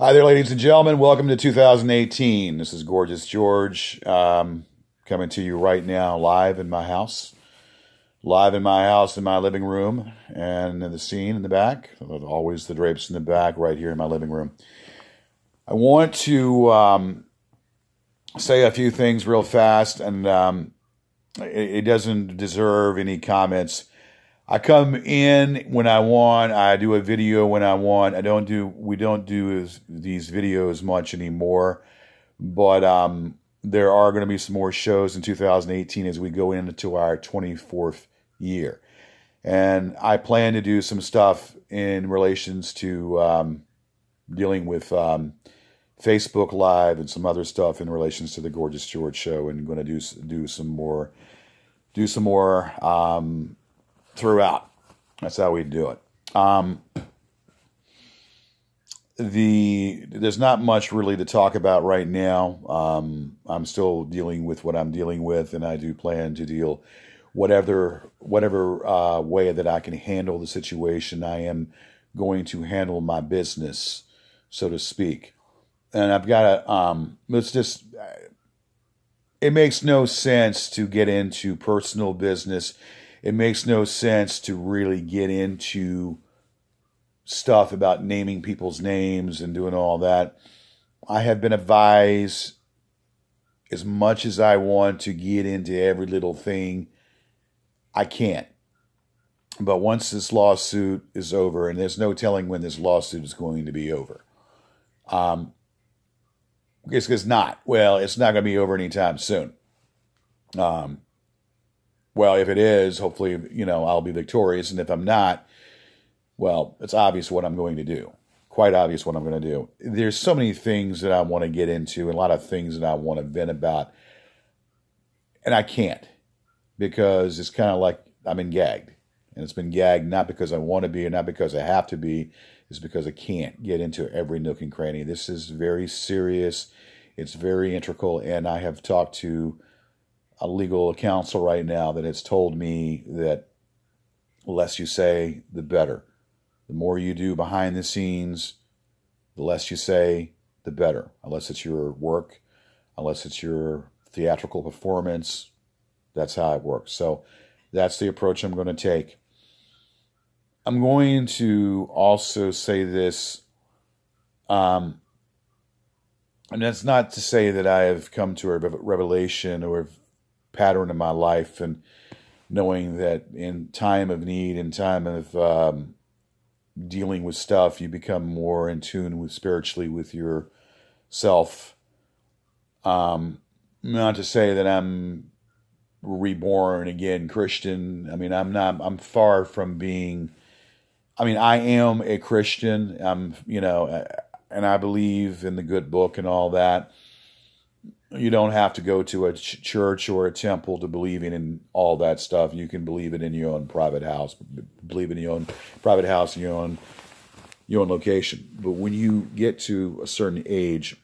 Hi there, ladies and gentlemen. Welcome to 2018. This is Gorgeous George coming to you right now live in my house. Live in my house, in my living room, and in the scene in the back. Always the drapes in the back right here in my living room. I want to say a few things real fast, and it doesn't deserve any comments. I come in when I want. I do a video when I want. We don't do these videos much anymore, but there are going to be some more shows in 2018 as we go into our 24th year, and I plan to do some stuff in relations to dealing with Facebook Live and some other stuff in relations to the Gorgeous George show, and going to do some more throughout. That's how we do it. There's not much really to talk about right now. I'm still dealing with what I'm dealing with, and I do plan to deal whatever way that I can handle the situation. I am going to handle my business, so to speak. And I've got to it makes no sense to get into personal business. It makes no sense to really get into stuff about naming people's names and doing all that. I have been advised, as much as I want to get into every little thing, I can't. But once this lawsuit is over, and there's no telling when this lawsuit is going to be over. It's not. Well, it's not going to be over anytime soon. Well, if it is, hopefully, I'll be victorious. And if I'm not, well, it's obvious what I'm going to do. Quite obvious what I'm going to do. There's so many things that I want to get into, and a lot of things that I want to vent about. And I can't, because it's kind of like I've been gagged. And it's been gagged not because I want to be or not because I have to be. It's because I can't get into every nook and cranny. This is very serious. It's very integral. And I have talked to a legal counsel right now that has told me that the less you say, the better. The more you do behind the scenes, the less you say, the better. Unless it's your work, unless it's your theatrical performance, that's how it works. So that's the approach I'm going to take. I'm going to also say this, and that's not to say that I have come to a revelation or pattern in my life, and knowing that in time of need, in time of dealing with stuff, you become more in tune with spiritually with yourself. Not to say that I'm reborn again Christian. I mean, I'm far from being. I mean, I am a Christian. And I believe in the good book and all that. You don't have to go to a church or a temple to believe in all that stuff. You can believe it in your own private house. Believe in your own private house in your own location. But when you get to a certain age,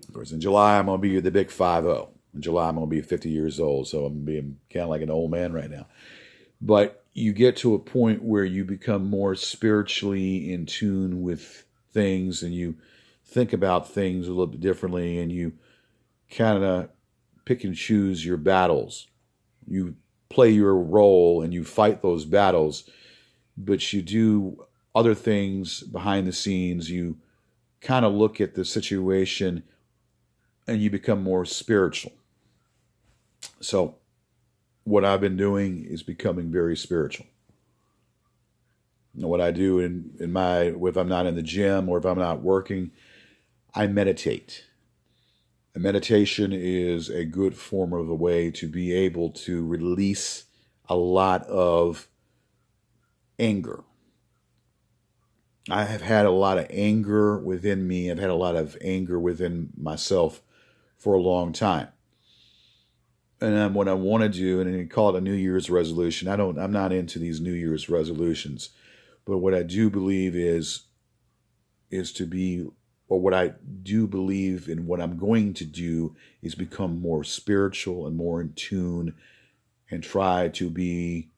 of course, in July I'm going to be the big 50. In July I'm going to be 50 years old, so I'm being kind of like an old man right now. But you get to a point where you become more spiritually in tune with things, and you think about things a little bit differently, and you kind of pick and choose your battles. You play your role and you fight those battles, but you do other things behind the scenes. You kind of look at the situation and you become more spiritual. So what I've been doing is becoming very spiritual. What I do if I'm not in the gym or if I'm not working, I meditate. And meditation is a good form of a way to be able to release a lot of anger. I have had a lot of anger within me. I've had a lot of anger within myself for a long time. And what I want to do, and you call it a New Year's resolution. I'm not into these New Year's resolutions. But what I do believe is to be, or what I do believe in what I'm going to do is become more spiritual and more in tune and try to be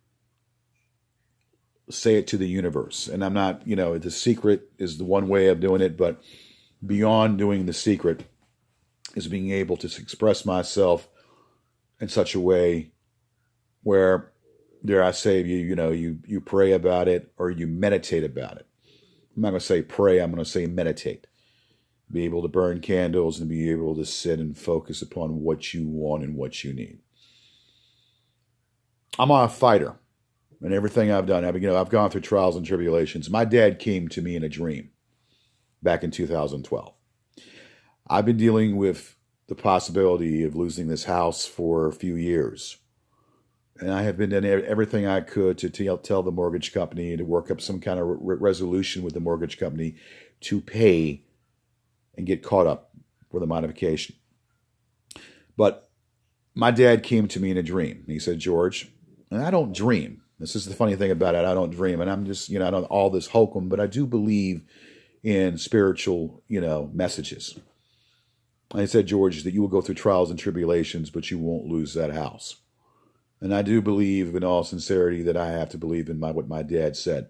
say it to the universe. And I'm not, the secret is the one way of doing it, but beyond doing The Secret is being able to express myself in such a way where, dare I say, you pray about it or you meditate about it. I'm not going to say pray, I'm going to say meditate. Be able to burn candles and be able to sit and focus upon what you want and what you need. I'm a fighter in everything I've done. I've gone through trials and tribulations. My dad came to me in a dream back in 2012. I've been dealing with the possibility of losing this house for a few years. And I have been doing everything I could to tell the mortgage company to work up some kind of resolution with the mortgage company to pay and get caught up for the modification. But my dad came to me in a dream. He said, George, and I don't dream. This is the funny thing about it. I don't dream. And I'm just, I don't all this hokum, but I do believe in spiritual, messages. And he said, George, that you will go through trials and tribulations, but you won't lose that house. And I do believe in all sincerity that I have to believe in what my dad said.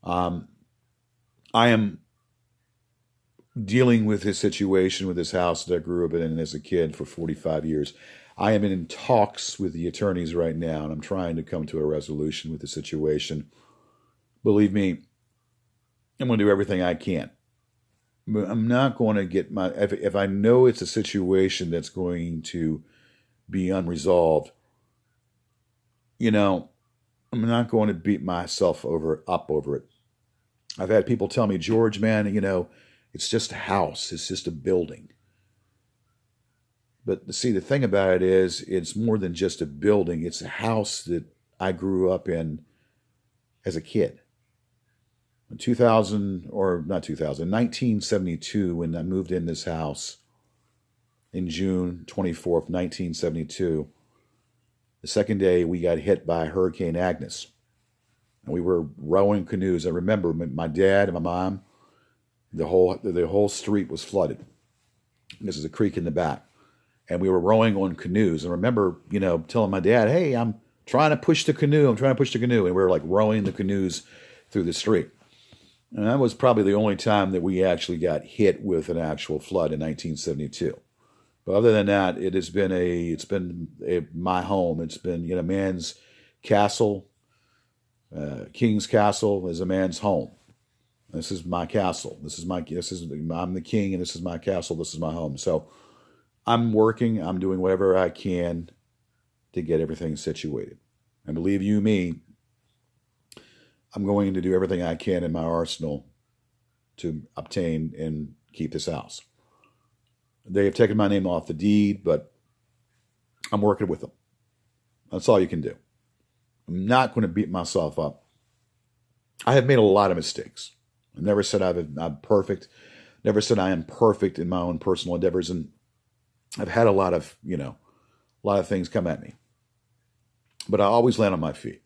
I am dealing with his situation with this house that I grew up in as a kid for 45 years. I am in talks with the attorneys right now, and I'm trying to come to a resolution with the situation. Believe me, I'm going to do everything I can. But I'm not going to get if I know it's a situation that's going to be unresolved, I'm not going to beat myself up over it. I've had people tell me, George, man, it's just a house. It's just a building. But see, the thing about it is, it's more than just a building. It's a house that I grew up in as a kid. In 1972, when I moved in this house in June 24th, 1972, the second day we got hit by Hurricane Agnes. And we were rowing canoes. I remember my dad and my mom, the whole street was flooded. This is a creek in the back. And we were rowing on canoes. And I remember, telling my dad, hey, I'm trying to push the canoe. And we were like rowing the canoes through the street. And that was probably the only time that we actually got hit with an actual flood in 1972. But other than that, it's been my home. It's been, a man's castle. King's castle is a man's home. This is my castle. I'm the king, and this is my castle. This is my home. So I'm working. I'm doing whatever I can to get everything situated. And believe you me, I'm going to do everything I can in my arsenal to obtain and keep this house. They have taken my name off the deed, but I'm working with them. That's all you can do. I'm not going to beat myself up. I have made a lot of mistakes. I never said I'm perfect. Never said I am perfect in my own personal endeavors. And I've had a lot of things come at me. But I always land on my feet.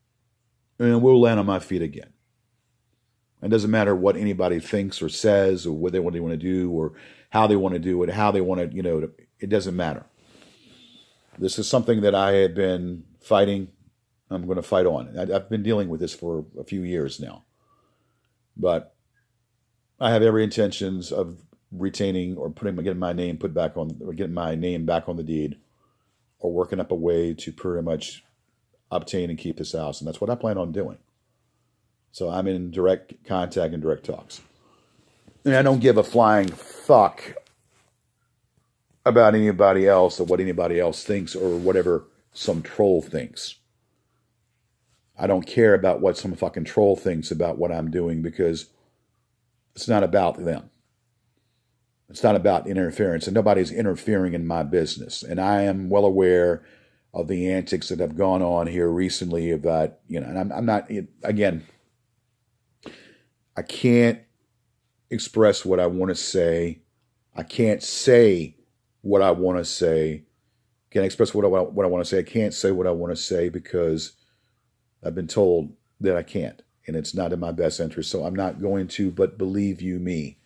And we'll land on my feet again. It doesn't matter what anybody thinks or says or what they want to do or how they want to do it, how they want to, it doesn't matter. This is something that I have been fighting. I'm going to fight on. I've been dealing with this for a few years now. But I have every intentions of retaining or getting my name back on the deed, or working up a way to pretty much obtain and keep this house. And that's what I plan on doing. So I'm in direct contact and direct talks. And I don't give a flying fuck about anybody else or what anybody else thinks or whatever some troll thinks. I don't care about what some fucking troll thinks about what I'm doing, because it's not about them. It's not about interference, and nobody's interfering in my business. And I am well aware of the antics that have gone on here recently about, and I'm not, again, I can't express what I want to say. I can't say what I want to say. Can't express what I want to say. I can't say what I want to say because I've been told that I can't, and it's not in my best interest. So I'm not going to, but believe you me,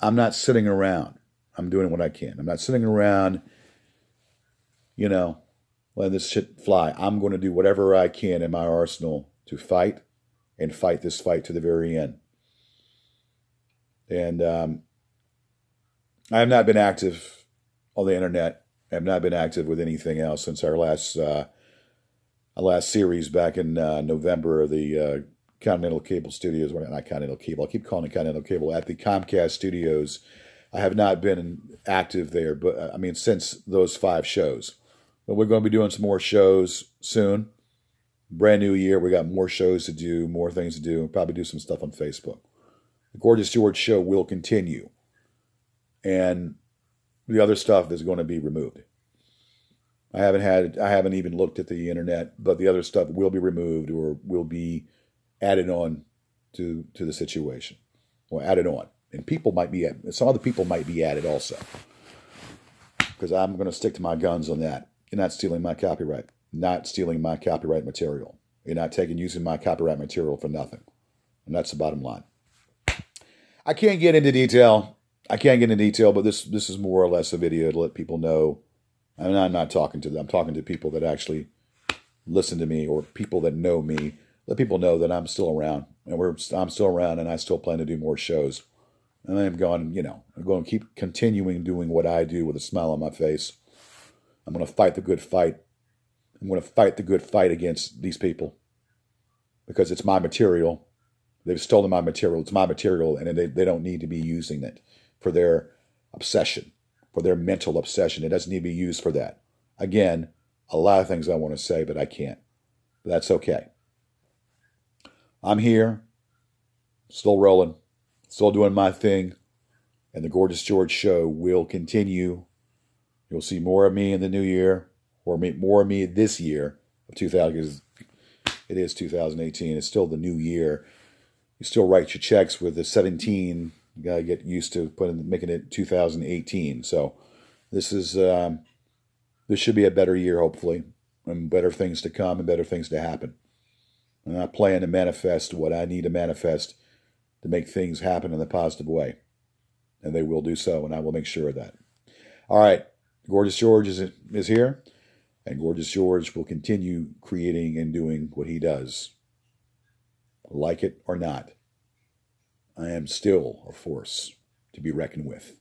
I'm not sitting around. I'm doing what I can. I'm not sitting around, letting this shit fly. I'm going to do whatever I can in my arsenal to fight and fight this fight to the very end. And I have not been active on the internet. I have not been active with anything else since our last series back in November of the Continental Cable Studios. Well, not Continental Cable. I keep calling it Continental Cable. At the Comcast Studios. I have not been active there, but I mean, since those 5 shows. But we're going to be doing some more shows soon. Brand new year. We got more shows to do, more things to do. We'll probably do some stuff on Facebook. The Gorgeous George Show will continue. And the other stuff is going to be removed. I haven't even looked at the internet, but the other stuff will be removed or will be added on to the situation. Or added on. And some other people might be added also. Because I'm going to stick to my guns on that. You're not stealing my copyright. Not stealing my copyright material. You're not using my copyright material for nothing. And that's the bottom line. I can't get into detail. But this is more or less a video to let people know. I'm not talking to them. I'm talking to people that actually listen to me or people that know me. Let people know that I'm still around. And I'm still around and I still plan to do more shows. And I'm going to keep continuing doing what I do with a smile on my face. I'm going to fight the good fight. I'm going to fight the good fight against these people. Because it's my material. They've stolen my material. It's my material, and they don't need to be using it for their obsession, for their mental obsession. It doesn't need to be used for that. Again, a lot of things I want to say, but I can't. But that's okay. I'm here, still rolling, still doing my thing, and the Gorgeous George Show will continue. You'll see more of me in the new year, or more of me this year of 2000. It is 2018. It's still the new year. You still write your checks with the 17. You got to get used to making it 2018. So this should be a better year, hopefully, and better things to come and better things to happen. I'm not planning to manifest what I need to manifest to make things happen in a positive way. And they will do so, and I will make sure of that. All right. Gorgeous George is here, and Gorgeous George will continue creating and doing what he does. Like it or not, I am still a force to be reckoned with.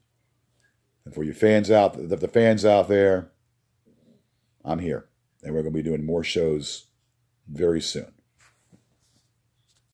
And for your fans the fans out there, I'm here. And we're going to be doing more shows very soon.